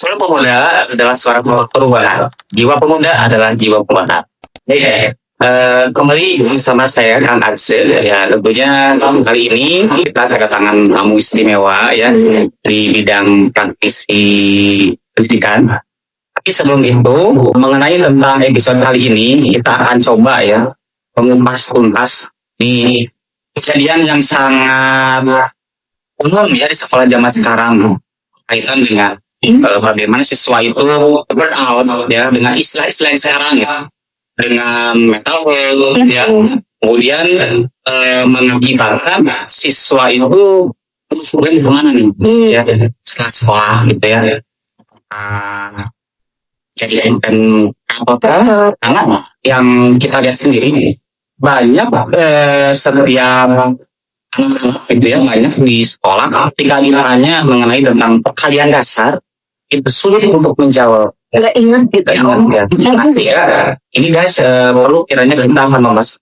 Suara pemuda adalah suara perubahan. Jiwa pemuda adalah jiwa perubahan. Jadi, kembali bersama saya Kang Axel. Ya, tentunya kali ini kita kedatangan tamu istimewa ya di bidang praktisi pendidikan. Tapi sebelum itu, mengenai tentang episode kali ini, kita akan coba ya mengupas tuntas di kejadian yang sangat umum ya di sekolah zaman sekarang kaitan dengan bagaimana siswa itu burnout ya dengan istilah-istilah yang sekarang ya dengan mental health ya kemudian mengakibatkan siswa itu kemudian kemana nih ya setelah sekolah gitu ya jadi konten apakah karena yang kita lihat sendiri banyak setiap anak-anak gitu ya banyak di sekolah ketika ditanya mengenai tentang perkalian dasar itu sulit untuk menjawab. Nggak ingat gitu ya. Ya. Ini guys perlu kiranya kita akan membahas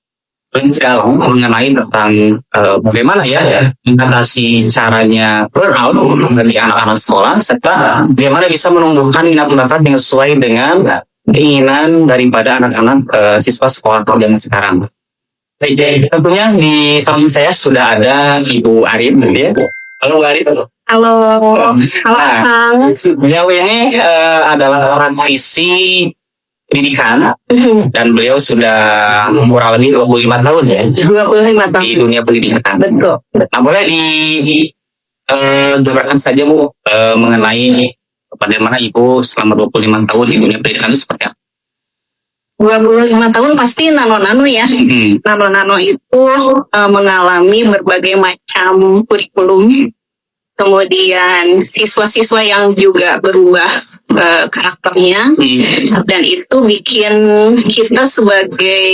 lebih dalam mengenai tentang bagaimana ya mengatasi caranya burnout dari anak-anak sekolah serta bagaimana bisa menumbuhkan minat bakat yang sesuai dengan keinginan daripada anak-anak siswa sekolah yang sekarang. Tentunya di samping saya sudah ada Ibu Arin ya. Halo Arin. Halo Kang. Beliau ini adalah praktisi pendidikan dan beliau sudah kurang lebih 25 tahun ya 25 tahun di dunia pendidikan. Betul. Nah, boleh dijelaskan saja Bu mengenai bagaimana Ibu selama 25 tahun di dunia pendidikan itu seperti apa? 25 tahun pasti nano-nano ya. Nano-nano itu mengalami berbagai macam kurikulum. Kemudian siswa-siswa yang juga berubah karakternya. Dan itu bikin kita sebagai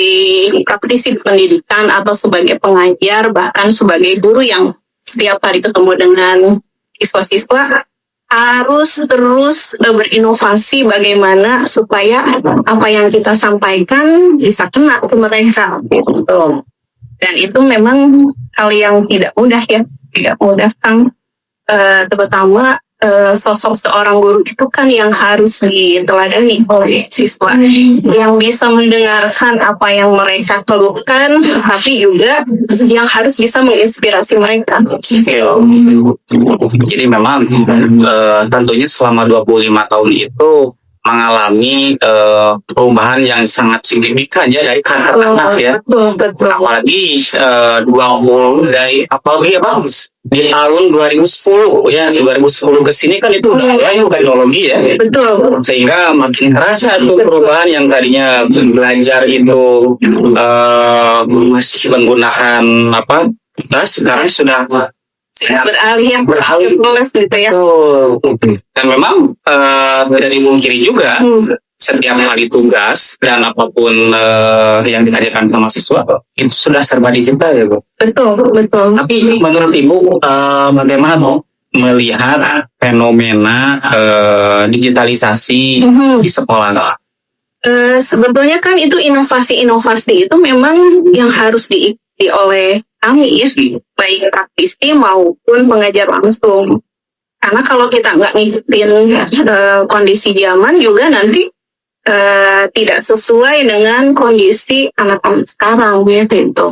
praktisi pendidikan atau sebagai pengajar, bahkan sebagai guru yang setiap hari ketemu dengan siswa-siswa, harus terus berinovasi bagaimana supaya apa yang kita sampaikan bisa kena ke mereka gitu. Dan itu memang hal yang tidak mudah ya, tidak mudah Kang. Terutama sosok seorang guru itu kan yang harus diteladani oleh siswa yang bisa mendengarkan apa yang mereka keluhkan, tapi juga yang harus bisa menginspirasi mereka. Jadi memang tentunya selama 25 tahun itu mengalami perubahan yang sangat signifikan ya dari anak-anak ya. Betul. Apalagi 20 dari di tahun 2010 ya 2010 ke sini kan itu udah ada teknologi ya. Betul. Sehingga makin terasa tuh perubahan yang tadinya belajar itu masih menggunakan tas sekarang sudah beralih gitu ya. Dan memang tidak dimungkiri juga setiap kali tugas dan apapun yang diajarkan sama siswa itu sudah serba digital ya Bu. Betul. Tapi menurut Ibu bagaimana Bu melihat fenomena digitalisasi di sekolah? Sebetulnya kan itu inovasi-inovasi itu memang yang harus diikuti oleh kami ya, baik praktisi maupun pengajar langsung. Karena kalau kita nggak ngikutin kondisi zaman juga nanti tidak sesuai dengan kondisi anak-anak sekarang ya gitu.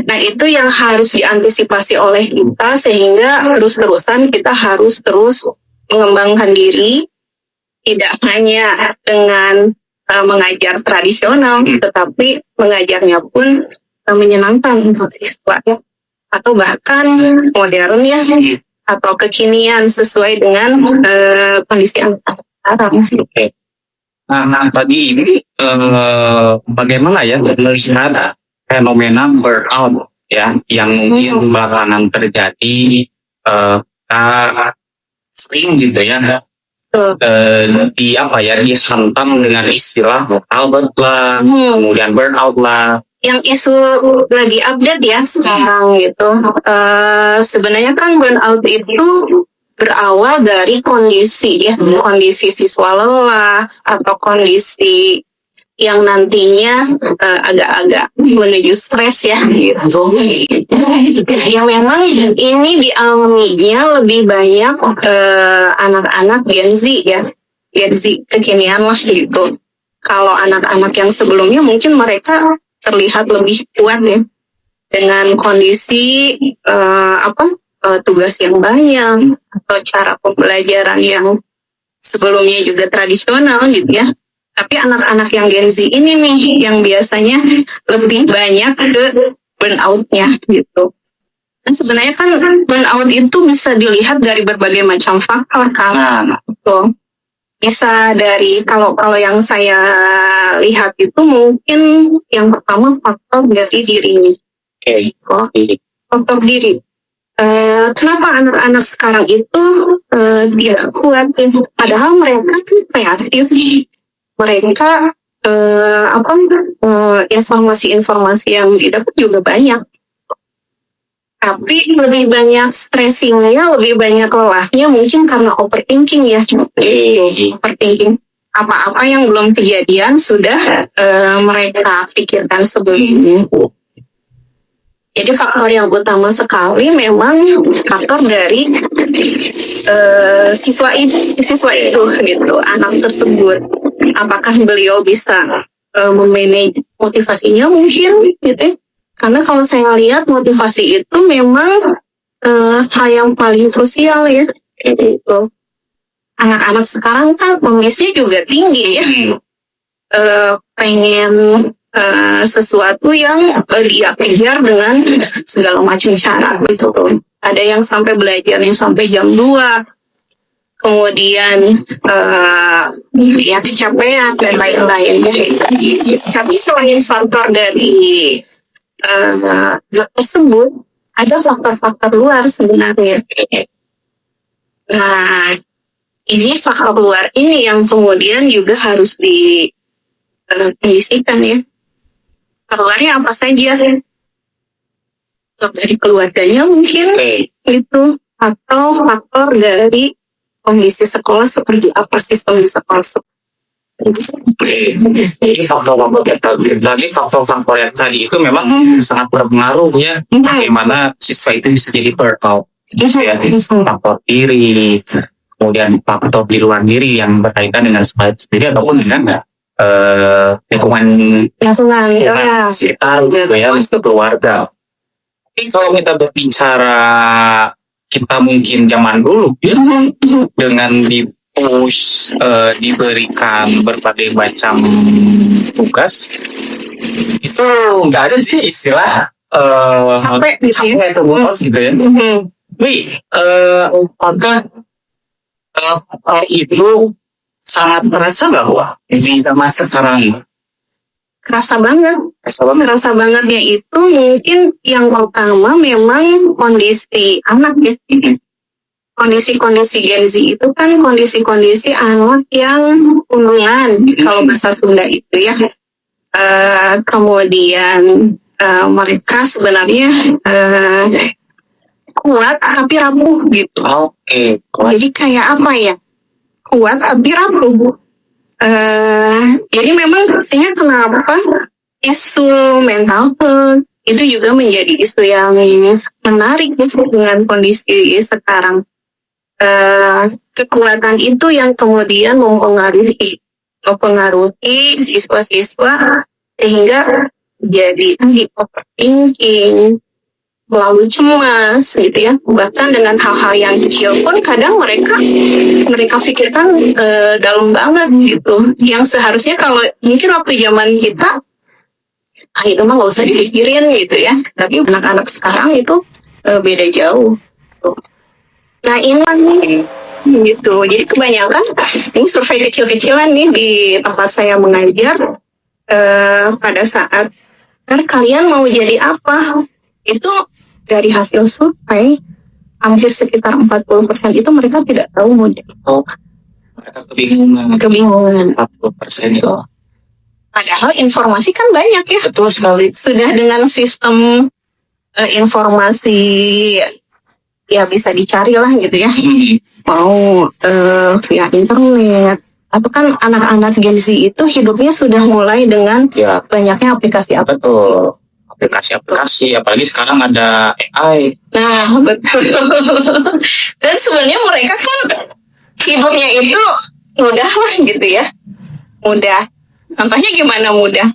Nah itu yang harus diantisipasi oleh kita sehingga terus-terusan kita harus terus mengembangkan diri, tidak hanya dengan mengajar tradisional, tetapi mengajarnya pun menyenangkan untuk siswa ya, atau bahkan modern ya, atau kekinian sesuai dengan kondisi anak-anak sekarang. Nah tadi ini bagaimana ya melihat fenomena burnout ya yang mungkin belakangan terjadi sering gitu ya dihantam dengan istilah burnout lah, kemudian burnout lah. Yang isu lagi update ya sekarang gitu. Sebenarnya kan burnout itu berawal dari kondisi siswa lelah atau kondisi yang nantinya agak-agak menuju stres ya gitu. Yang memang ini dialaminya lebih banyak anak-anak Gen Z ya. Gen Z kekinian lah gitu. Kalau anak-anak yang sebelumnya mungkin mereka terlihat lebih kuat ya dengan kondisi tugas yang banyak atau cara pembelajaran yang sebelumnya juga tradisional gitu ya. Tapi anak-anak yang Gen Z ini nih yang biasanya lebih banyak ke burnout-nya gitu. Dan sebenarnya kan burnout itu bisa dilihat dari berbagai macam faktor kan. Gitu. Bisa dari kalau yang saya lihat itu mungkin yang pertama faktor dari dirinya. Faktor diri. Kenapa anak-anak sekarang itu tidak kuat? Padahal mereka tuh kreatif. Mereka informasi-informasi yang didapat juga banyak. Tapi lebih banyak stressingnya, lebih banyak lelahnya mungkin karena overthinking ya. Overthinking. Apa-apa yang belum kejadian sudah mereka pikirkan sebelumnya. Jadi faktor yang utama sekali memang faktor dari siswa itu gitu, anak tersebut. Apakah beliau bisa memanage motivasinya mungkin gitu ya? Karena kalau saya lihat motivasi itu memang hal yang paling krusial ya. Gitu. Anak-anak sekarang kan pengesnya juga tinggi ya. Pengen sesuatu yang dia kejar dengan segala macam cara gitu. Ada yang sampai belajarnya sampai jam 2. Kemudian ya kecapean dan lain-lain. Tapi selain faktor dari tersebut ada faktor-faktor luar sebenarnya. Nah, ini faktor luar ini yang kemudian juga harus dikondisikan ya. Faktornya apa saja? Faktor dari keluarganya mungkin itu, atau faktor dari kondisi sekolah seperti apa sistem di sekolah. Jadi faktor-faktor yang tadi itu memang sangat berpengaruh ya, bagaimana siswa itu bisa jadi burnout. Ya, faktor diri, kemudian faktor di luar diri yang berkaitan dengan sekolah sendiri ataupun dengan lingkungan sekitar gitu ya, keluarga. Tapi kalau kita berbicara kita mungkin zaman dulu ya, dengan push diberikan berbagai macam tugas, itu nggak ada sih istilah capek itu gitu ya. Tapi apakah itu sangat terasa bahwa di masa sekarang ini? Kerasa bangetnya itu mungkin yang pertama memang kondisi anak ya. Kondisi-kondisi Gen Z itu kan kondisi-kondisi anak yang unggulan kalau bahasa Sunda itu ya. Kemudian mereka sebenarnya kuat tapi rapuh gitu. Jadi kayak apa ya? Kuat tapi rapuh. Jadi memang pastinya kenapa isu mental health itu juga menjadi isu yang menarik gitu dengan kondisi sekarang. Kekuatan itu yang kemudian mempengaruhi siswa-siswa sehingga jadi overthinking, lalu cemas gitu ya. Bahkan dengan hal-hal yang kecil pun kadang mereka pikirkan dalam banget gitu. Yang seharusnya kalau mungkin waktu zaman kita itu mah nggak usah dipikirin gitu ya. Tapi anak-anak sekarang itu beda jauh. Nah ini gitu. Jadi kebanyakan ini survei kecil-kecilan nih di tempat saya mengajar pada saat kalian mau jadi apa? Itu dari hasil survei hampir sekitar 40% itu mereka tidak tahu mau jadi apa. Mereka kebingungan 40% itu. Padahal informasi kan banyak ya. Betul sekali. Sudah dengan sistem informasi ya bisa dicari lah gitu ya. Mau via internet. Atau kan anak-anak Gen Z itu hidupnya sudah mulai dengan banyaknya aplikasi. Betul. Aplikasi, apalagi sekarang ada AI. Nah, betul. Dan sebenarnya mereka kan hidupnya itu mudah lah gitu ya, mudah. Contohnya gimana mudah?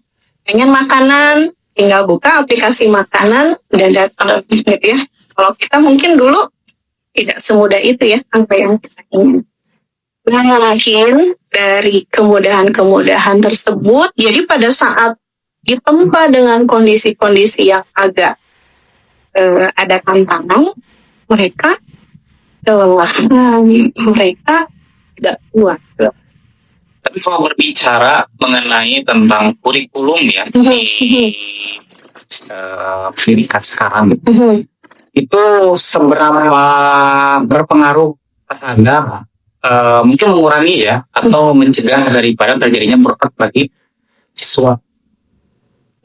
Pengen makanan, tinggal buka aplikasi makanan, udah datang gitu ya. Kalau kita mungkin dulu tidak semudah itu ya, apa yang kita ingin. Nah, mungkin dari kemudahan-kemudahan tersebut, jadi pada saat ditempa dengan kondisi-kondisi yang agak ada tantangan, mereka kelelahan, mereka tidak kuat. Tapi kalau berbicara mengenai tentang kurikulum ya di pendidikan sekarang, itu seberapa berpengaruh terhadap mungkin mengurangi ya atau mencegah daripada terjadinya burnout bagi siswa?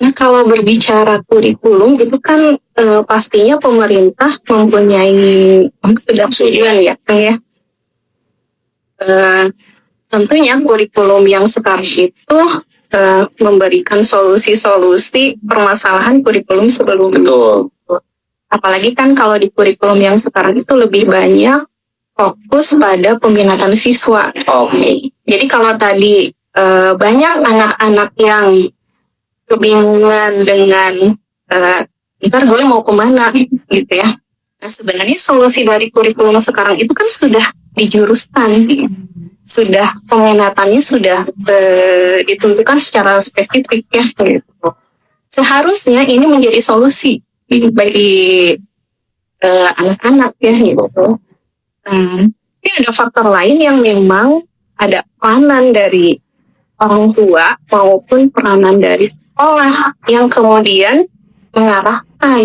Nah, kalau berbicara kurikulum itu kan pastinya pemerintah mempunyai maksud dan tujuan ya, Kang ya. Tentunya kurikulum yang sekarang itu memberikan solusi-solusi permasalahan kurikulum sebelumnya. Betul. Apalagi kan kalau di kurikulum yang sekarang itu lebih banyak fokus pada peminatan siswa. Oke. Jadi kalau tadi banyak anak-anak yang kebingungan dengan ntar gue mau kemana gitu ya. Nah, sebenarnya solusi dari kurikulum sekarang itu kan sudah dijuruskan, sudah peminatannya sudah ditentukan secara spesifik ya gitu. Seharusnya ini menjadi solusi bagi anak-anak ya gitu. Ini ada faktor lain yang memang ada peranan dari orang tua maupun peranan dari sekolah yang kemudian mengarahkan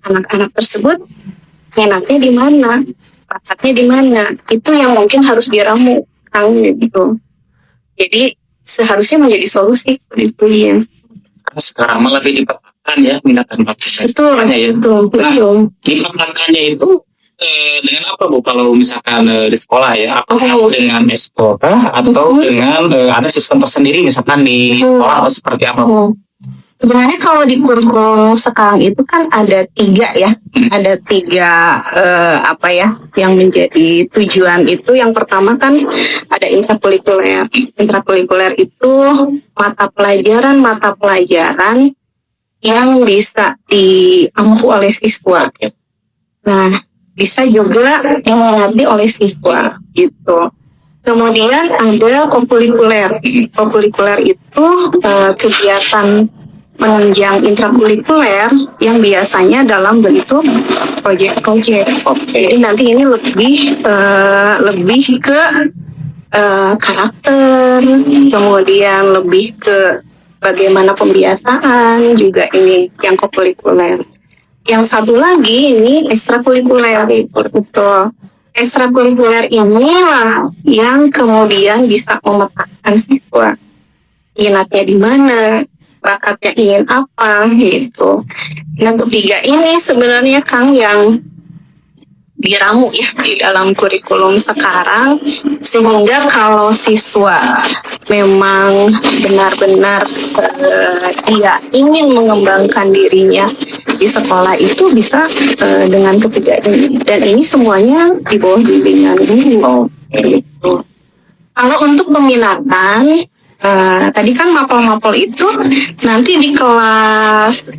anak-anak tersebut minatnya di mana, bakatnya di mana. Itu yang mungkin harus diramu kan gitu. Jadi seharusnya menjadi solusi itu ya. Karena sekarang malah lebih dipetakan ya minat dan bakat Betul, ya. betul. Dipetakannya itu dengan apa Bu? Kalau misalkan di sekolah ya, apakah dengan SPOK atau dengan ada sistem tersendiri misalkan di sekolah atau seperti apa? Sebenarnya kalau di kurikulum sekarang itu kan ada 3 ya, ada 3 apa ya yang menjadi tujuan itu. Yang pertama kan ada intrakurikuler. Intrakurikuler itu mata pelajaran yang bisa diampu oleh siswa. Nah, bisa juga diminati oleh siswa gitu. Kemudian ada kokurikuler. Kokurikuler itu kegiatan menunjang intrakurikuler yang biasanya dalam bentuk proyek-proyek. Jadi nanti ini lebih ke karakter, kemudian lebih ke bagaimana pembiasaan juga ini yang kokurikuler. Yang satu lagi ini ekstrakurikuler. Betul. Ekstrakurikuler inilah yang kemudian bisa memetakan siswa minatnya di mana, bakatnya ingin apa gitu. Nah, ketiga ini sebenarnya Kang yang diramu ya di dalam kurikulum sekarang, sehingga kalau siswa memang benar-benar dia ingin mengembangkan dirinya di sekolah itu bisa dengan ketiga ini, dan ini semuanya di bawah bimbingan guru. Gitu. Kalau untuk peminatan tadi kan mapel-mapel itu nanti di kelas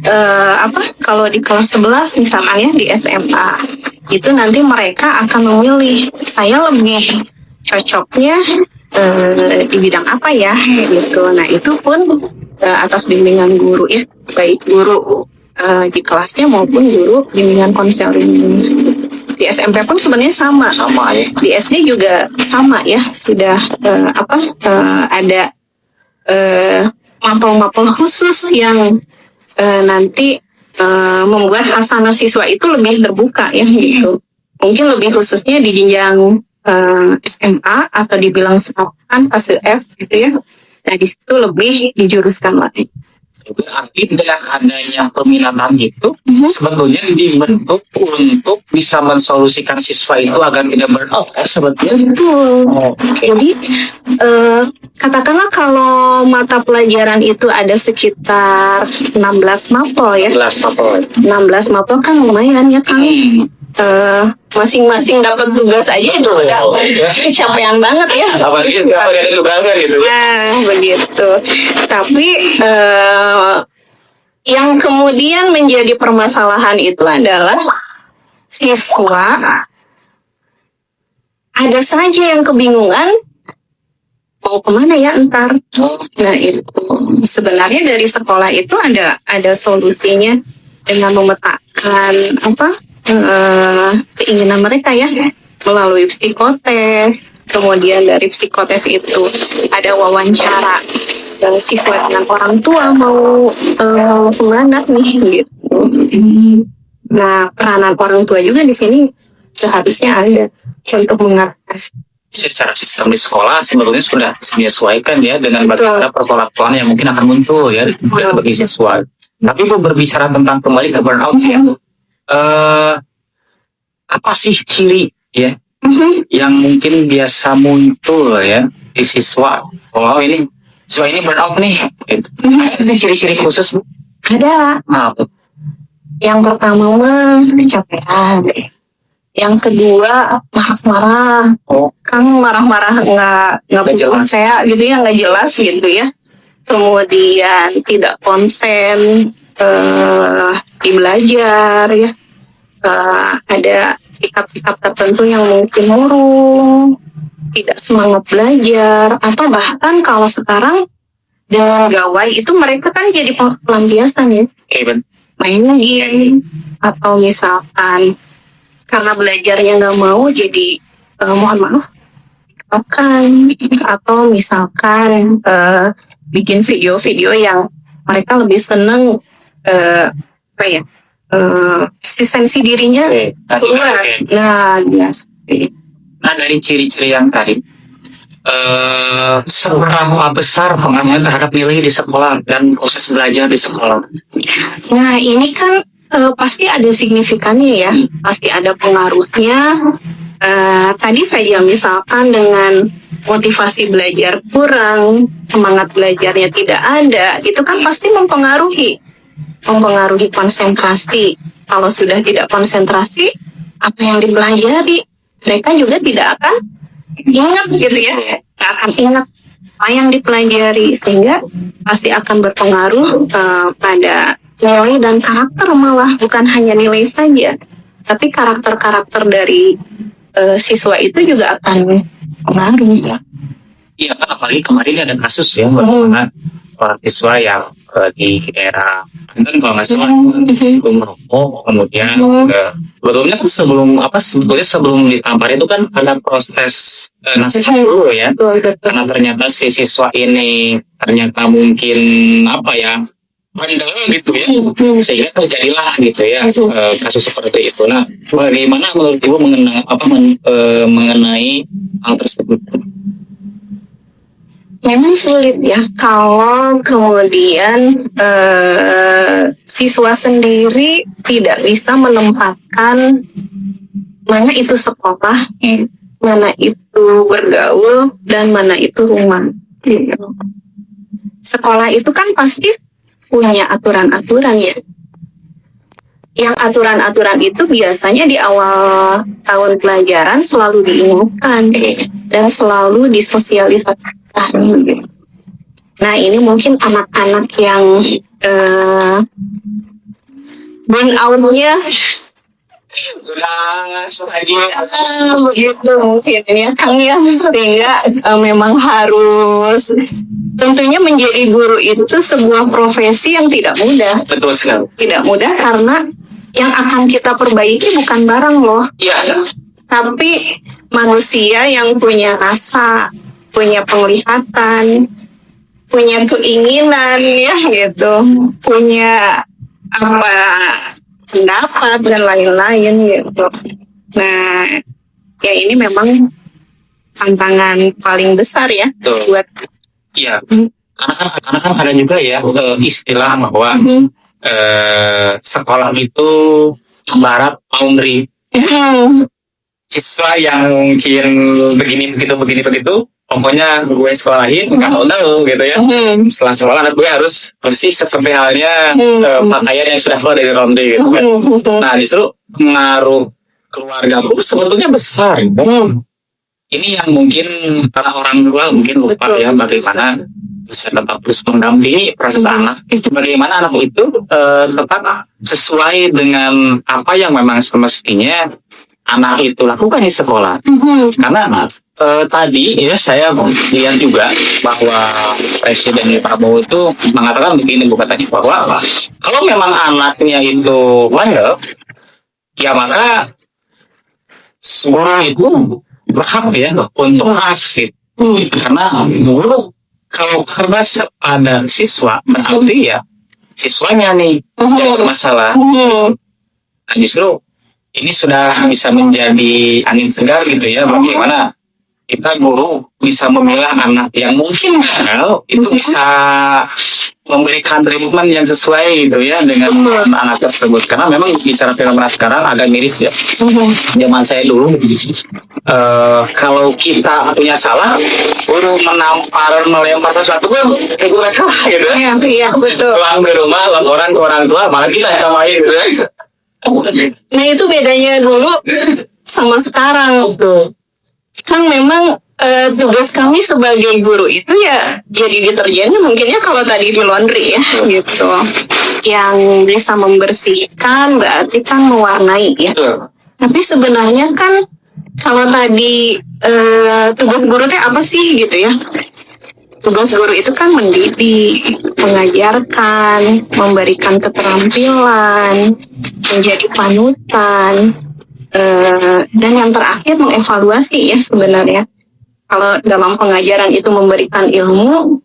kalau di kelas 11 misalnya ya di SMA itu nanti mereka akan memilih saya lebih cocoknya di bidang apa ya gitu. Nah itu pun atas bimbingan guru ya, baik guru di kelasnya maupun guru bimbingan konseling. Di SMP pun sebenarnya sama ya. Di SD juga sama ya, sudah ada mapel-mapel khusus yang nanti membuat hasanah siswa itu lebih terbuka ya gitu. Mungkin lebih khususnya di jenjang SMA atau dibilang sekarang fase F gitu ya. Nah di situ lebih dijuruskan lagi. Berarti dengan adanya peminatan itu sebetulnya dibentuk untuk bisa mensolusikan siswa itu agar tidak burnout sebetulnya. Betul. Jadi katakanlah kalau mata pelajaran itu ada sekitar 16 mapel ya. 16 mapel kan lumayan ya Kang. masing-masing dapat tugas aja itu udah kecapean banget ya. Apalagi ada tugasnya gitu. Nah, begitu. Tapi yang kemudian menjadi permasalahan itu adalah siswa ada saja yang kebingungan mau kemana ya entar. Nah itu sebenarnya dari sekolah itu ada solusinya dengan memetakan keinginan mereka ya melalui psikotes. Kemudian dari psikotes itu ada wawancara siswa dengan orang tua mau kemana nih gitu. Nah peranan orang tua juga di sini seharusnya ada untuk mengatasi. Secara sistem di sekolah sebetulnya sudah menyesuaikan ya dengan bagaimana persoalan yang mungkin akan muncul ya bagi siswa. Tapi berbicara tentang kembali ke burnout ya, apa sih ciri ya yang mungkin biasa muncul ya di siswa? Oh ini siswa ini burnout nih. Ada sih ciri-ciri khusus? Ada. Yang pertama mah kecapean. Yang kedua marah-marah, kan marah-marah nggak jelas kayak gitu ya, nggak jelas gitu ya. Kemudian tidak konsen di belajar ya. Ada sikap-sikap tertentu yang mungkin murung, tidak semangat belajar, atau bahkan kalau sekarang dengan gawai itu mereka kan jadi pelampiasan ya, main game atau misalkan karena belajarnya nggak mau jadi mohon maaf kan, atau misalkan bikin video-video yang mereka lebih seneng eksistensi dirinya keluar. Nah dari ciri-ciri yang tadi seberapa besar pengaruhnya terhadap nilai di sekolah dan proses belajar di sekolah? Nah ini kan pasti ada signifikannya ya, pasti ada pengaruhnya. Tadi saja misalkan dengan motivasi belajar kurang, semangat belajarnya tidak ada, itu kan pasti mempengaruhi konsentrasi. Kalau sudah tidak konsentrasi, apa yang dipelajari mereka juga tidak akan ingat gitu ya, nggak akan ingat apa yang dipelajari, sehingga pasti akan berpengaruh pada nilai dan karakter, malah bukan hanya nilai saja, tapi karakter-karakter dari siswa itu juga akan pengaruh ya. Iya, apalagi kemarin ada kasus ya bagaimana orang siswa yang di daerah Banten kalau nggak salah merokok, kemudian sebetulnya sebelum ditampar itu kan ada proses nasihat dulu ya, karena ternyata si siswa ini ternyata mungkin bandel gitu ya, sehingga terjadilah gitu ya kasus seperti itu. Nah, bagaimana menurut Ibu mengenai hal tersebut? Memang sulit ya kalau kemudian siswa sendiri tidak bisa menempatkan mana itu sekolah, mana itu bergaul, dan mana itu rumah. Sekolah itu kan pasti punya aturan-aturan ya. Yang aturan-aturan itu biasanya di awal tahun pelajaran selalu diingatkan dan selalu disosialisasikan. Nah ini mungkin anak-anak yang burnout-nya begitu mungkin ya Kang ya, sehingga memang harus, tentunya menjadi guru itu sebuah profesi yang tidak mudah. Betul sekali. Tidak mudah karena yang akan kita perbaiki bukan barang loh. Iya. Tapi manusia yang punya rasa, punya penglihatan, punya keinginan ya gitu, punya pendapat dan lain-lain gitu. Nah, ya ini memang tantangan paling besar ya. Betul. Buat. Iya. Karena kan ada juga ya istilah bahwa sekolah itu ibarat laundry. Siswa yang mungkin begini begitu, pokoknya gue sekolahin nggak tahu gitu ya. Setelah sekolah anak gue harus bersih seperti halnya pakaian yang sudah keluar dari laundry gitu kan. Nah justru pengaruh keluarga pun sebetulnya besar. Ini yang mungkin para orang tua mungkin lupa ya bagaimana bisa tetap terus mendampingi proses anak. Bagaimana anak itu tetap sesuai dengan apa yang memang semestinya anak itu lakukan di sekolah. Karena tadi ya saya lihat juga bahwa Presiden Prabowo itu mengatakan begini, bukan tadi, bahwa kalau memang anaknya itu bandel, ya maka semua itu berhak ya untuk kasih. Karena guru kalau keras ada siswa berarti ya siswanya nih yang masalah. Nah justru ini sudah bisa menjadi angin segar gitu ya, bagaimana kita guru bisa memilah anak yang mungkin itu bisa memberikan treatment yang sesuai gitu ya dengan anak tersebut. Karena memang bicara fenomena sekarang agak miris ya. Zaman saya dulu kalau kita punya salah, guru melempar sesuatu kan gue salah gitu. Iya betul. Pulang di rumah laporan ke orang tua, malah kita yang main gitu ya. Nah itu bedanya dulu sama sekarang. Kan memang tugas kami sebagai guru itu ya jadi deterjennya mungkinnya kalau tadi di laundry ya gitu. Yang bisa membersihkan berarti kan mewarnai ya. Tapi sebenarnya kan kalau tadi tugas guru itu apa sih gitu ya. Tugas guru itu kan mendidik, mengajarkan, memberikan keterampilan, menjadi panutan, dan yang terakhir mengevaluasi ya sebenarnya. Kalau dalam pengajaran itu memberikan ilmu,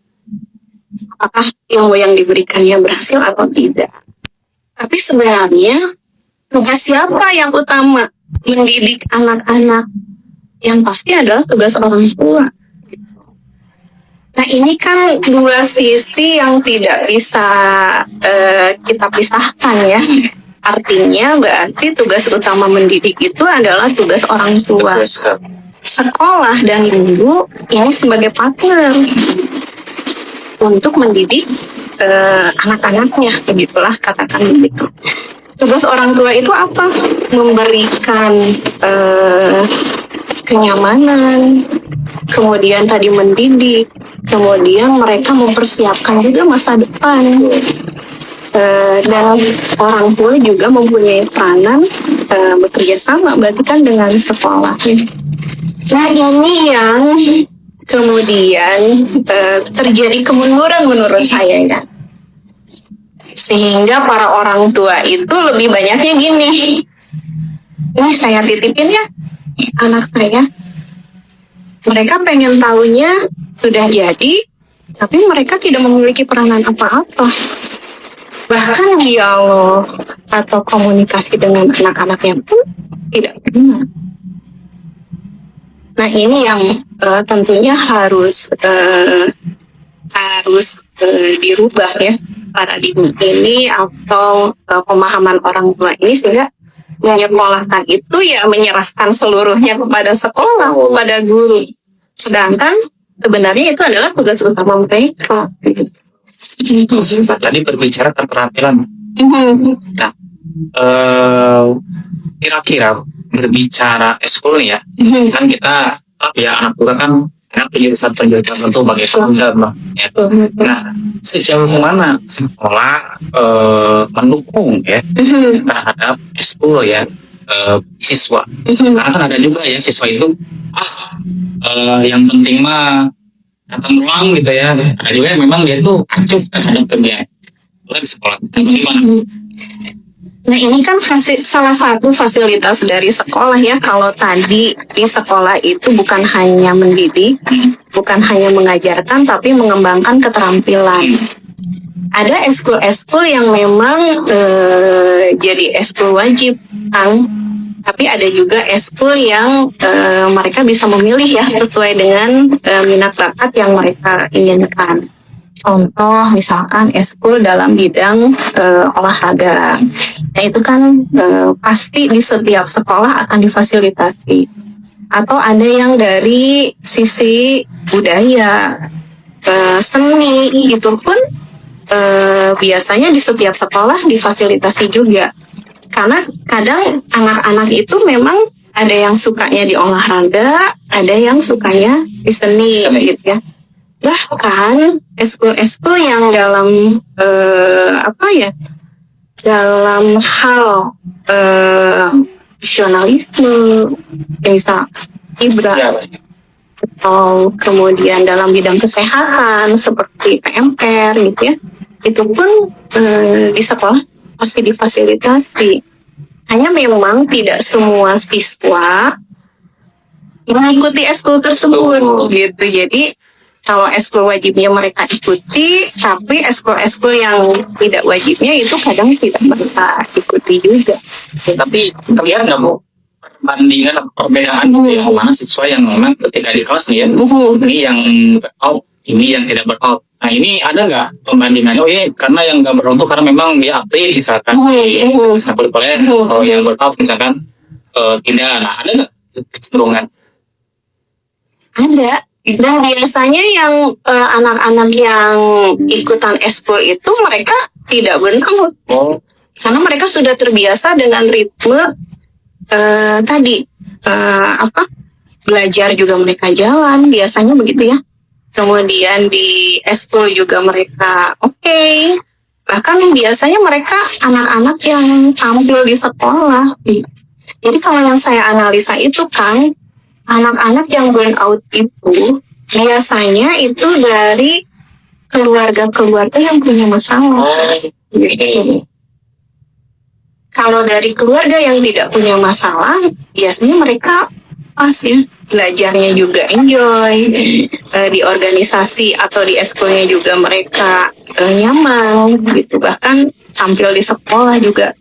apakah ilmu yang diberikannya berhasil atau tidak. Tapi sebenarnya tugas siapa yang utama mendidik anak-anak? Yang pasti adalah tugas orang tua. Nah ini kan dua sisi yang tidak bisa kita pisahkan ya. Artinya berarti tugas utama mendidik itu adalah tugas orang tua. Sekolah dan guru ini sebagai partner untuk mendidik anak-anaknya, begitulah katakan begitu. Tugas orang tua itu apa? Memberikan kenyamanan, kemudian tadi mendidik, kemudian mereka mempersiapkan juga masa depan. Dan orang tua juga mempunyai peranan bekerja sama berarti kan dengan sekolah. Nah ini yang kemudian terjadi kemunduran menurut saya ya. Sehingga para orang tua itu lebih banyaknya gini, ini saya titipin ya anak saya, mereka pengen tahunya sudah jadi, tapi mereka tidak memiliki peranan apa-apa. Bahkan dialog atau komunikasi dengan anak-anaknya pun tidak pernah. Nah ini yang tentunya harus dirubah ya paradigma ini atau pemahaman orang tua ini, sehingga menyekolahkan itu ya menyerahkan seluruhnya kepada sekolah, kepada guru. Sedangkan sebenarnya itu adalah tugas utama mereka. Tadi berbicara keterampilan. Nah, kira-kira berbicara eskul nih ya, kan kita ya anak juga kan penjurusan tentu bagaimana ya. Nah, sejauh mana sekolah mendukung ya terhadap eskul ya siswa? Karena kan ada juga ya siswa itu yang penting mah datang doang gitu ya. Ada juga yang memang dia tuh acuh terhadap kerja di sekolah. Bagaimana? Nah ini kan salah satu fasilitas dari sekolah ya. Kalau tadi di sekolah itu bukan hanya mendidik, bukan hanya mengajarkan, tapi mengembangkan keterampilan. Ada eskul-eskul yang memang jadi eskul wajib, Kang. Tapi ada juga eskul yang mereka bisa memilih ya sesuai dengan minat bakat yang mereka inginkan. Contoh misalkan eskul dalam bidang olahraga. Nah itu kan pasti di setiap sekolah akan difasilitasi. Atau ada yang dari sisi budaya, seni, itu pun biasanya di setiap sekolah difasilitasi juga. Karena kadang anak-anak itu memang ada yang sukanya di olahraga, ada yang sukanya di seni gitu ya. Bahkan eskul-eskul yang dalam dalam hal nasionalisme, misal Ibra, atau kemudian dalam bidang kesehatan seperti PMR gitu ya, itu pun di sekolah pasti difasilitasi. Hanya memang tidak semua siswa mengikuti eskul tersebut gitu. Jadi kalau eskul wajibnya mereka ikuti, tapi eskul-eskul yang tidak wajibnya itu kadang tidak mereka ikuti juga. Tapi terlihat nggak Bu perbandingan atau perbedaan yang mana siswa yang memang ketika di kelas nih ya, ini yang berout, ini yang tidak berout. Nah ini ada nggak perbandingannya? Oh iya, karena yang nggak berout karena memang dia aktif misalkan di ekstrakurikuler, kalau yang berout misalkan tidak. Nah ada nggak kecenderungan? Ada. Dan biasanya yang anak-anak yang ikutan eskul itu mereka tidak burnout. Karena mereka sudah terbiasa dengan ritme belajar juga mereka jalan, biasanya begitu ya. Kemudian di eskul juga mereka oke. Bahkan biasanya mereka anak-anak yang tampil di sekolah. Jadi kalau yang saya analisa itu kan, anak-anak yang burnout itu biasanya itu dari keluarga-keluarga yang punya masalah. Gitu. Kalau dari keluarga yang tidak punya masalah, biasanya mereka pas ya, belajarnya juga enjoy, di organisasi atau di eskulnya juga mereka nyaman gitu. Bahkan tampil di sekolah juga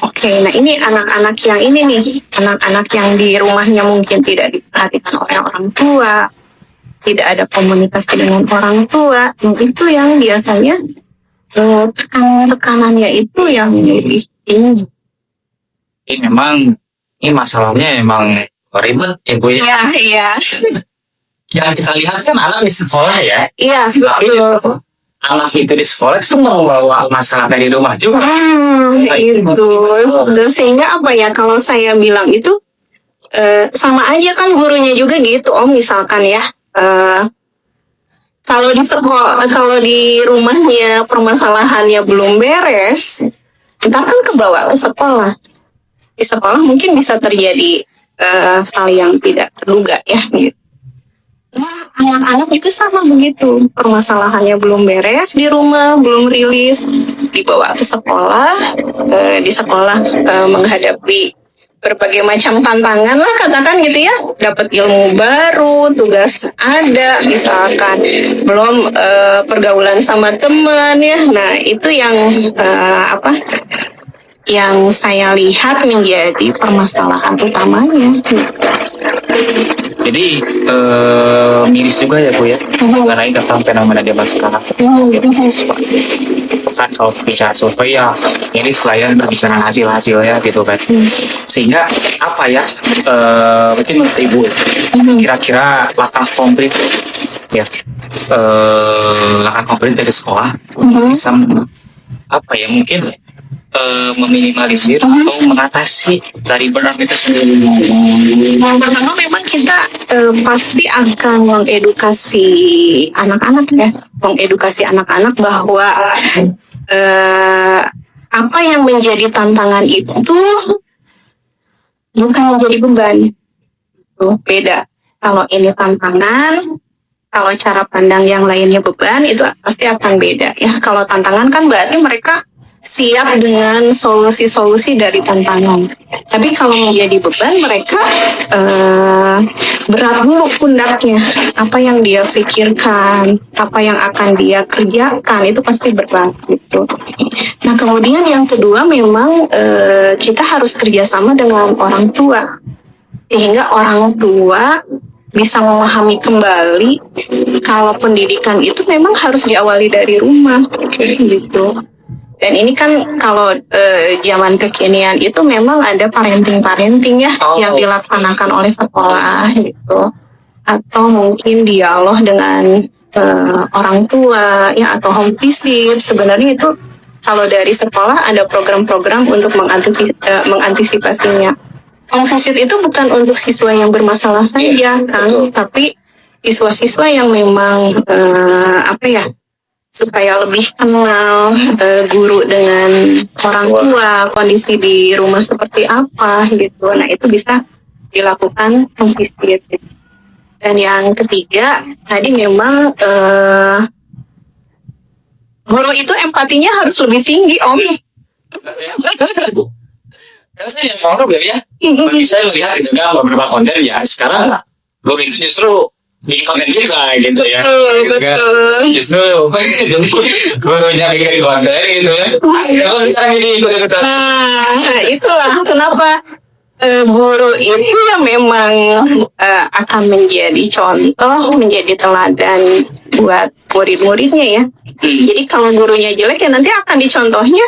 oke. Nah ini anak-anak yang ini nih, anak-anak yang di rumahnya mungkin tidak diperhatikan oleh orang tua, tidak ada komunikasi dengan orang tua, itu yang biasanya tekanannya itu yang lebih tinggi. Ini memang ini masalahnya memang ribet ya Bu ya. Iya. Yang kita lihat kan anak di sekolah ya. Iya, betul. Anak itu di sekolah semua membawa masalah dari rumah juga. Itu. Sehingga apa ya, kalau saya bilang itu sama aja kan gurunya juga gitu Om, misalkan ya. Kalau di sekolah, kalau di rumahnya permasalahannya belum beres, ntar kan kebawa ke sekolah. Di sekolah mungkin bisa terjadi hal yang tidak terduga ya gitu. Nah, anak-anak juga sama begitu. Permasalahannya belum beres di rumah, belum rilis, dibawa ke sekolah. Di sekolah menghadapi berbagai macam tantangan lah, katakan gitu ya. Dapat ilmu baru, tugas ada, misalkan belum pergaulan sama teman ya. Nah, itu yang yang saya lihat menjadi permasalahan utamanya. Jadi miris juga ya Bu ya, karena itu tentang fenomena zaman sekarang. Kan kalau bicara survei ya miris lah ya, berbicara hasil-hasilnya gitu kan. Sehingga apa ya, mungkin menurut Ibu kira-kira langkah konkret ya, langkah konkret dari sekolah bisa apa ya, mungkin meminimalisir atau mengatasi dari burnout itu sendiri. Yang pertama memang kita pasti akan mengedukasi anak-anak ya, mengedukasi anak-anak bahwa apa yang menjadi tantangan itu bukan menjadi beban. Beda. Kalau ini tantangan, kalau cara pandang yang lainnya beban, itu pasti akan beda ya. Kalau tantangan kan berarti mereka siap dengan solusi-solusi dari tantangan. Tapi kalau menjadi beban, mereka berat dulu pundaknya. Apa yang dia pikirkan, apa yang akan dia kerjakan, itu pasti berat gitu. Nah, kemudian yang kedua memang kita harus kerjasama dengan orang tua. Sehingga orang tua bisa memahami kembali kalau pendidikan itu memang harus diawali dari rumah gitu. Dan ini kan kalau zaman kekinian itu memang ada parenting ya yang dilaksanakan oleh sekolah gitu, atau mungkin dialog dengan orang tua ya, atau home visit. Sebenarnya itu kalau dari sekolah ada program-program untuk mengantisipasinya. Home visit itu bukan untuk siswa yang bermasalah saja, kan, tapi siswa-siswa yang memang supaya lebih kenal guru dengan orang tua, kondisi di rumah seperti apa gitu. Nah, itu bisa dilakukan home visit. Dan yang ketiga, tadi memang guru itu empatinya harus lebih tinggi, Om. Karena saya yang mau ya, bagi saya melihat gitu kan beberapa konten ya sekarang guru itu justru bikin konten juga gitu ya. Betul. Justru gurunya bikin konten gitu ya. Ayo sekarang ini ikut-ikutan. Nah, itulah kenapa guru itu yang memang akan menjadi contoh, menjadi teladan buat murid-muridnya ya. Jadi kalau gurunya jelek ya nanti akan dicontohnya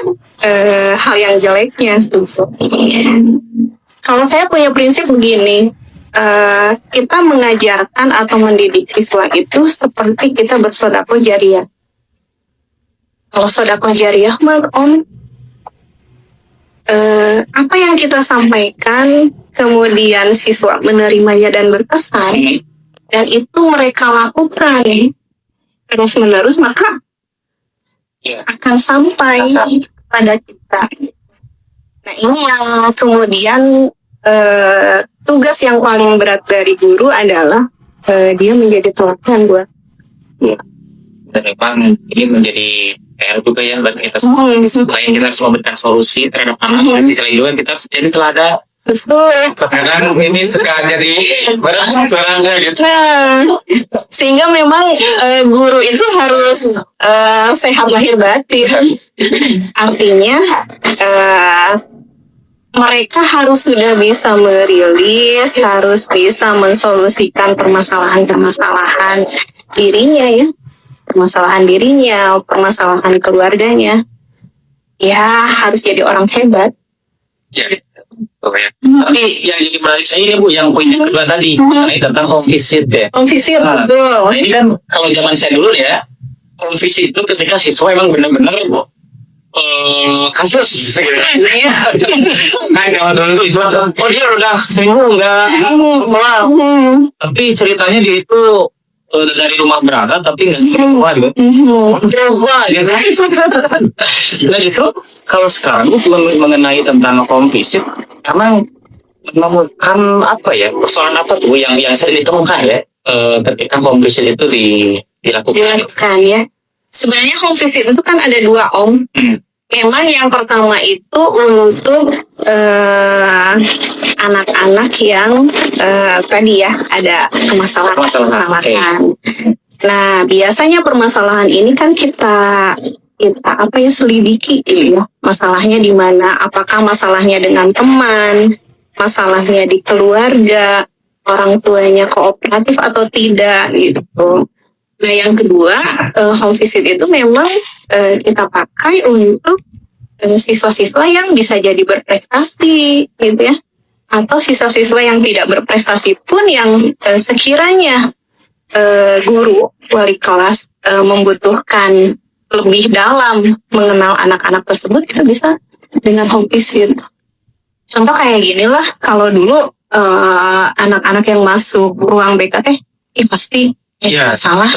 hal yang jeleknya. Kalau saya punya prinsip begini, kita mengajarkan atau mendidik siswa itu seperti kita bersedekah jariah. Kalau sedekah jariah mah Om, apa yang kita sampaikan kemudian siswa menerimanya dan berkesan dan itu mereka lakukan terus menerus, maka akan sampai pada kita. Nah, ini yang kemudian tugas yang paling berat dari guru adalah dia menjadi teladan buat. Dan memang ini menjadi PR juga ya bagi kita semua. Selain kita harus memberikan solusi terhadap anak, di selain juga kita harus jadi teladan. Betul. Kadang ini suka jadi barang-barangnya gitu. Nah, sehingga memang guru itu harus sehat lahir batin. Artinya mereka harus sudah bisa merilis, harus bisa mensolusikan permasalahan-permasalahan dirinya ya. Permasalahan dirinya, permasalahan keluarganya. Ya, harus jadi orang hebat. Ya. Tapi yang jadi menarik saya ini Bu, yang poin yang kedua tadi, tentang home visit ya. Home visit, Nah, betul. ini kan kalau zaman saya dulu ya, home visit itu ketika siswa emang benar-benar kasus kan kalau dulu itu siswa dia udah seminggu enggak sekolah, tapi ceritanya dia itu dari rumah berangkat tapi nggak sekolah gitu. Coba gitu. Nah justru kalau sekarang mengenai tentang home visit, emang menemukan apa ya, persoalan apa tuh yang sering ditemukan ya ketika home visit itu dilakukan ya. Sebenarnya home visit itu kan ada dua, Om. Memang yang pertama itu untuk anak-anak yang tadi ya ada permasalahan. Nah, biasanya permasalahan ini kan kita selidiki gitu ya. Masalahnya di mana? Apakah masalahnya dengan teman, masalahnya di keluarga, orang tuanya kooperatif atau tidak gitu. Nah, yang kedua, home visit itu memang kita pakai untuk siswa-siswa yang bisa jadi berprestasi gitu ya, atau siswa-siswa yang tidak berprestasi pun yang sekiranya guru wali kelas membutuhkan lebih dalam mengenal anak-anak tersebut, itu bisa dengan home visit. Contoh kayak gini lah, kalau dulu anak-anak yang masuk ruang BKT pasti masalah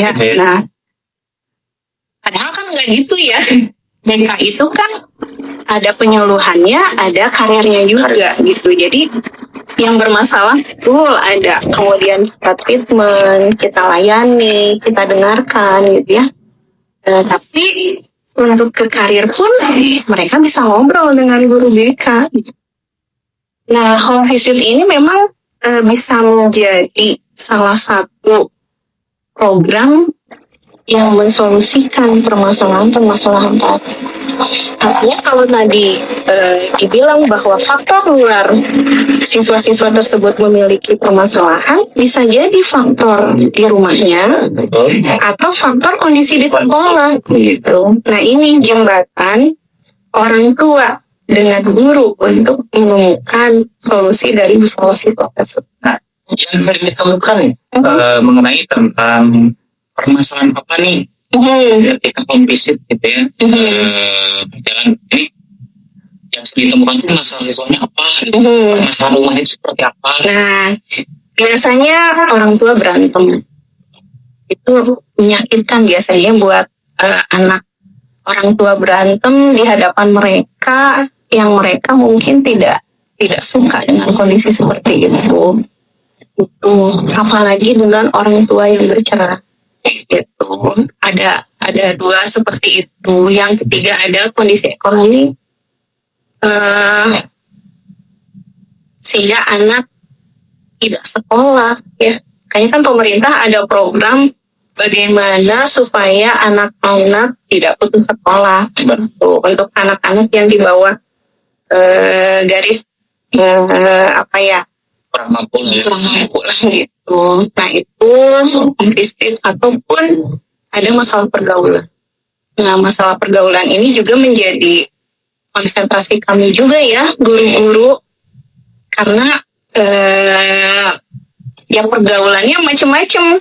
ya. Gitu ya. Nah, padahal kan nggak gitu ya. BK itu kan ada penyuluhannya, ada karirnya juga gitu. Jadi yang bermasalah betul ada, kemudian kita treatment, kita layani, kita dengarkan gitu ya. Tapi untuk ke karir pun mereka bisa ngobrol dengan guru BK. Nah, home visit ini memang bisa menjadi salah satu program yang mensolusikan permasalahan-permasalahan tadi. Artinya kalau tadi dibilang bahwa faktor luar siswa-siswa tersebut memiliki permasalahan, bisa jadi faktor di rumahnya atau faktor kondisi di sekolah gitu. Nah, ini jembatan orang tua dengan guru untuk menemukan solusi dari solusi tersebut. Nah, yang sering ditemukan mengenai tentang permasalahan apa nih ketika home visit gitu ya, jalan ini yang sering ditemukan itu masalah siswanya apa, masalah rumahnya seperti apa. Nah, biasanya orang tua berantem itu menyakitkan biasanya buat anak. Orang tua berantem di hadapan mereka yang mereka mungkin tidak suka dengan kondisi seperti itu. Itu apalagi dengan orang tua yang bercerai. Gitu. Ada dua seperti itu. Yang ketiga ada kondisi ekonomi sehingga anak tidak sekolah ya. Kayaknya kan pemerintah ada program bagaimana supaya anak-anak tidak putus sekolah. Untuk anak-anak yang di bawah garis Kurang mampu lah gitu. Nah itu bisnis ataupun ada masalah pergaulan. Nah masalah pergaulan ini juga menjadi konsentrasi kami juga ya guru-guru, karena ya pergaulannya macam-macam.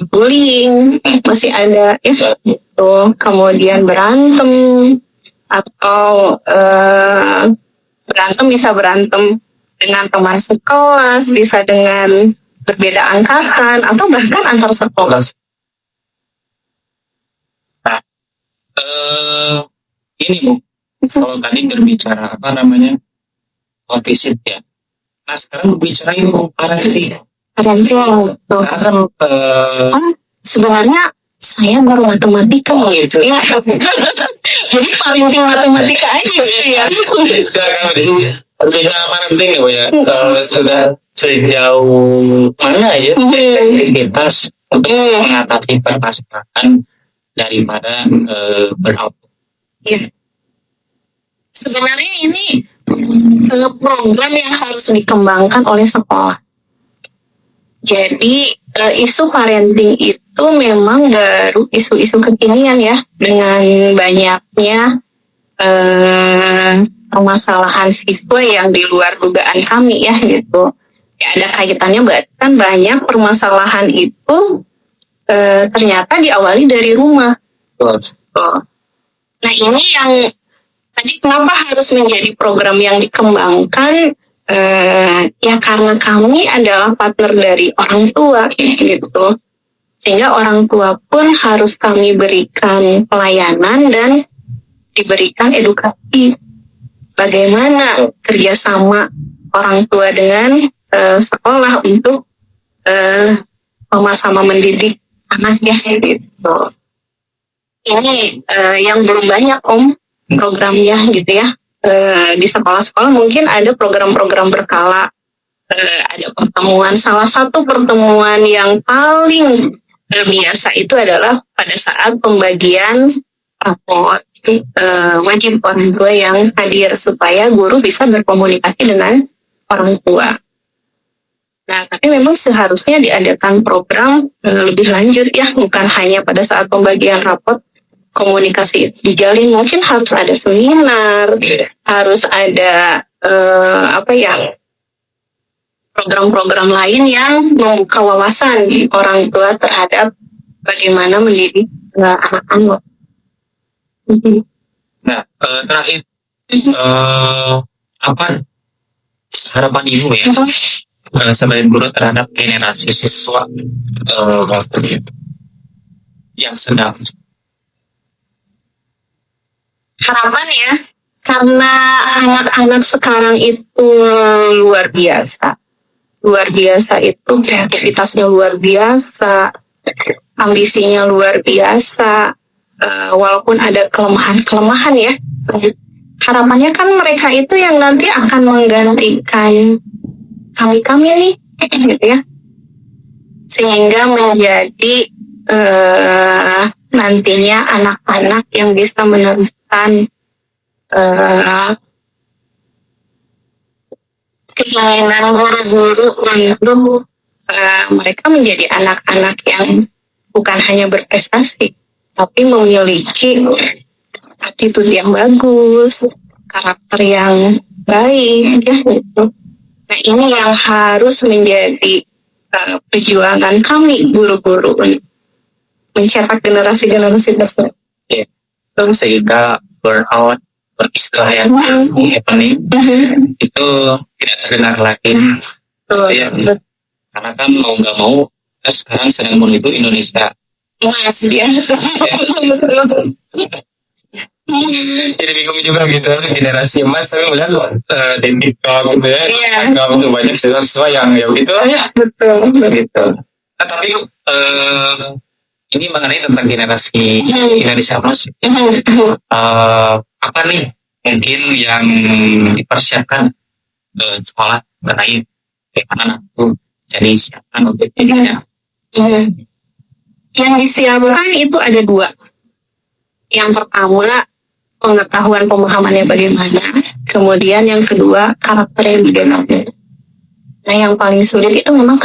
Bullying masih ada ya gitu. Kemudian berantem atau bisa berantem dengan teman sekelas, bisa dengan berbeda angkatan atau bahkan antar sekolah. Nah, ini Bu, kalau tadi berbicara autism ya. Nah sekarang berbicara ilmu parenting. Parenting. Sebenarnya saya baru matematika gitu ya. Jadi parenting matematika aja gitu ya. Berbicara parenting ya Bu ya, sudah sejauh mana ya aktivitas untuk mengatasi permasalahan daripada burnout? Ya. Sebenarnya ini program yang harus dikembangkan oleh sekolah. Jadi isu parenting itu memang baru isu-isu kekinian ya, dengan banyaknya permasalahan siswa yang di luar dugaan kami ya gitu. Ya, ada kaitannya, bahkan banyak permasalahan itu ternyata diawali dari rumah. Nah ini yang tadi kenapa harus menjadi program yang dikembangkan, ya karena kami adalah partner dari orang tua gitu, sehingga orang tua pun harus kami berikan pelayanan dan diberikan edukasi bagaimana kerjasama orang tua dengan sekolah untuk sama-sama mendidik anaknya gitu. Ini yang belum banyak programnya gitu ya. Di sekolah-sekolah mungkin ada program-program berkala, ada pertemuan. Salah satu pertemuan yang paling biasa itu adalah pada saat pembagian raport. Wajib orang tua yang hadir supaya guru bisa berkomunikasi dengan orang tua. Nah, tapi memang seharusnya diadakan program lebih lanjut ya, bukan hanya pada saat pembagian raport. Komunikasi dijalin, mungkin harus ada seminar, harus ada program-program lain yang membuka wawasan orang tua terhadap bagaimana mendidik anak-anak. Nah, terakhir apa harapan Ibu ya sebagai guru terhadap generasi siswa waktu itu yang sedang? Harapan ya, karena anak-anak sekarang itu luar biasa itu, kreativitasnya luar biasa, ambisinya luar biasa, walaupun ada kelemahan ya. Harapannya kan mereka itu yang nanti akan menggantikan kami nih, gitu ya, sehingga menjadi nantinya anak-anak yang bisa meneruskan keinginan guru-guru untuk mereka menjadi anak-anak yang bukan hanya berprestasi, tapi memiliki attitude yang bagus, karakter yang baik, ya gitu. Nah ini yang harus menjadi perjuangan kami guru-guru mencetak generasi-generasi tersebut. Sehingga burnout, beristirahat yang happening itu tidak terdengar lagi. Itu ya. Karena kan mau nggak mau kita sekarang sedang menuju Indonesia. Ya. Jadi bingung juga gitu, generasi emas tapi melihat di TikTok gitu ya, Instagram itu banyak siswa yang ya begitu ya. Betul. Gitu. Nah, tapi ini mengenai tentang generasi Indonesia emas. Apa nih mungkin yang dipersiapkan sekolah mengenai bagaimana aku jadi siapkan objektifnya. Yang disiapkan itu ada 2. Yang pertama, pengetahuan pemahamannya bagaimana. Kemudian yang kedua, karakternya bagaimana. Nah, yang paling sulit itu memang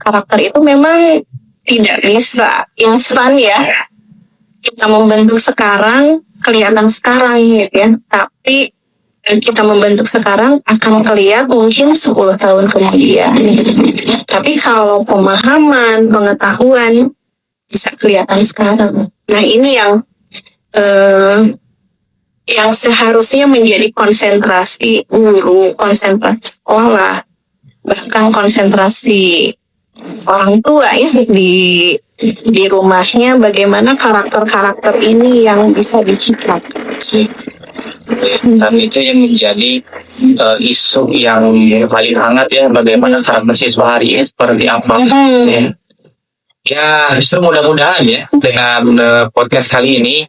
karakter itu memang tidak bisa instan ya. Kita membentuk sekarang, kelihatan sekarang gitu ya. Tapi kita membentuk sekarang akan kelihatan mungkin 10 tahun kemudian. Tapi kalau pemahaman, pengetahuan bisa kelihatan sekarang. Nah, ini yang seharusnya menjadi konsentrasi guru, konsentrasi sekolah, bahkan konsentrasi orang tua ya di rumahnya, bagaimana karakter-karakter ini yang bisa diciptakan. Dan itu yang menjadi isu yang paling hangat ya, bagaimana karakter siswa hari ini seperti apa. Ya, justru mudah-mudahan ya dengan podcast kali ini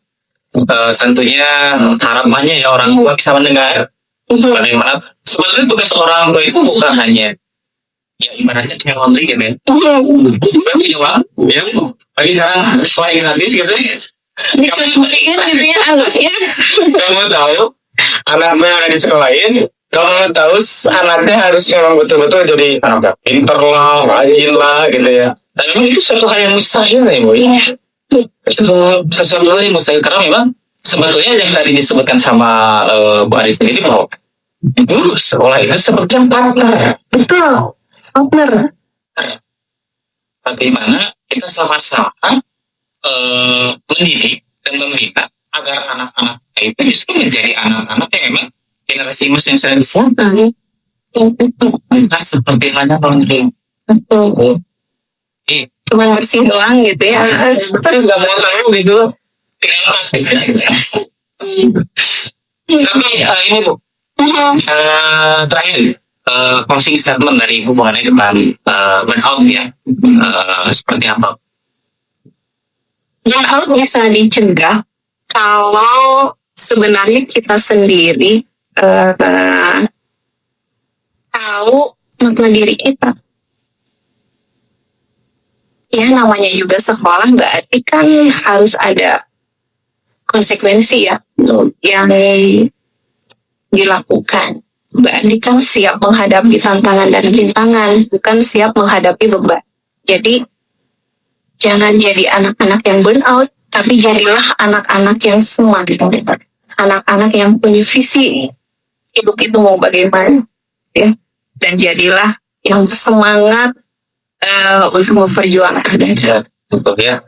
tentunya harapannya ya orang tua bisa mendengar bagaimana sebenarnya tugas orang tua itu bukan hanya ya ibaratnya kayak laundry gitu ya. Punya uang, ya. Bagi sekarang selain gratis gitu ya. Dikembalikan gitu ya anaknya. Kamu tahu anaknya yang ada di sekolah lain, kamu tahu anaknya harus memang betul-betul jadi anak pinter lah, rajin lah gitu ya. Dan memang itu suatu hal yang mustahil ya, Boy. Itu sesuatu hal yang mustahil karena memang sebetulnya yang tadi disebutkan sama Bu Aris sendiri bahwa guru sekolah itu seperti partner. Betul, partner. Bagaimana kita sama-sama mendidik dan membina agar anak-anak itu justru menjadi anak-anak yang memang generasi emas yang sedang disiapkan. Nah, seperti hanya laundry. Betul. Cuma bersih doang gitu ya. Tapi nggak mau tahu gitu. Tapi ini Bu, terakhir closing statement dari hubungannya dengan burnout ya, seperti apa? Burnout bisa dicegah kalau sebenarnya kita sendiri tahu makna diri kita. Ya, namanya juga sekolah berarti kan harus ada konsekuensi ya yang dilakukan. Berarti kan siap menghadapi tantangan dan rintangan, bukan siap menghadapi beban. Jadi jangan jadi anak-anak yang burnout, tapi jadilah anak-anak yang semangat. Anak-anak yang punya visi hidup itu mau bagaimana, ya. Dan jadilah yang semangat untuk memperjuangkan. Ya, betul ya.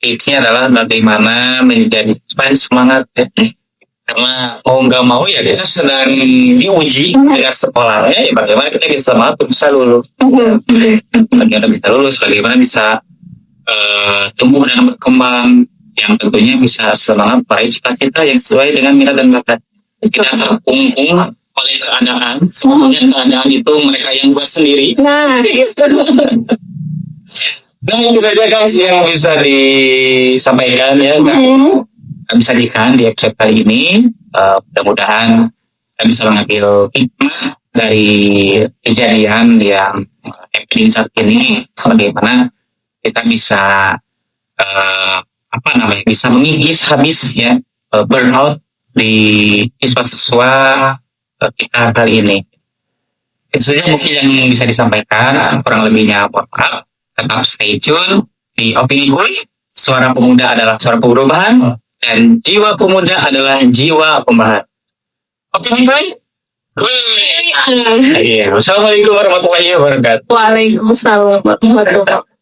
Tipsnya adalah bagaimana menjadi semangat ya. Karena mau nggak mau ya kita sedang diuji dengan sekolahnya ya, bagaimana kita bisa semangat untuk bisa lulus, bagaimana bisa lulus, bagaimana bisa tumbuh dan berkembang yang tentunya bisa semangat meraih cita-cita yang sesuai dengan minat dan bakat. Tidak terkungkung oleh keadaan, semuanya keadaan itu mereka yang buat sendiri. Nah, itu. Nah, itu saja guys yang bisa disampaikan ya. Kami sajikan di episode kali ini. Mudah-mudahan kita bisa mengambil hikmah dari kejadian yang happening saat ini, bagaimana kita bisa bisa mengikis habis ya burnout di siswa-siswa kita kali ini. Itu saja mungkin yang bisa disampaikan, kurang lebihnya mohon maaf. Tetap stay tune di Opini Boy. Suara pemuda adalah suara perubahan dan jiwa pemuda adalah jiwa pembahasan. Opini Boy. Assalamualaikum warahmatullahi wabarakatuh. Waalaikumsalam warahmatullahi wabarakatuh.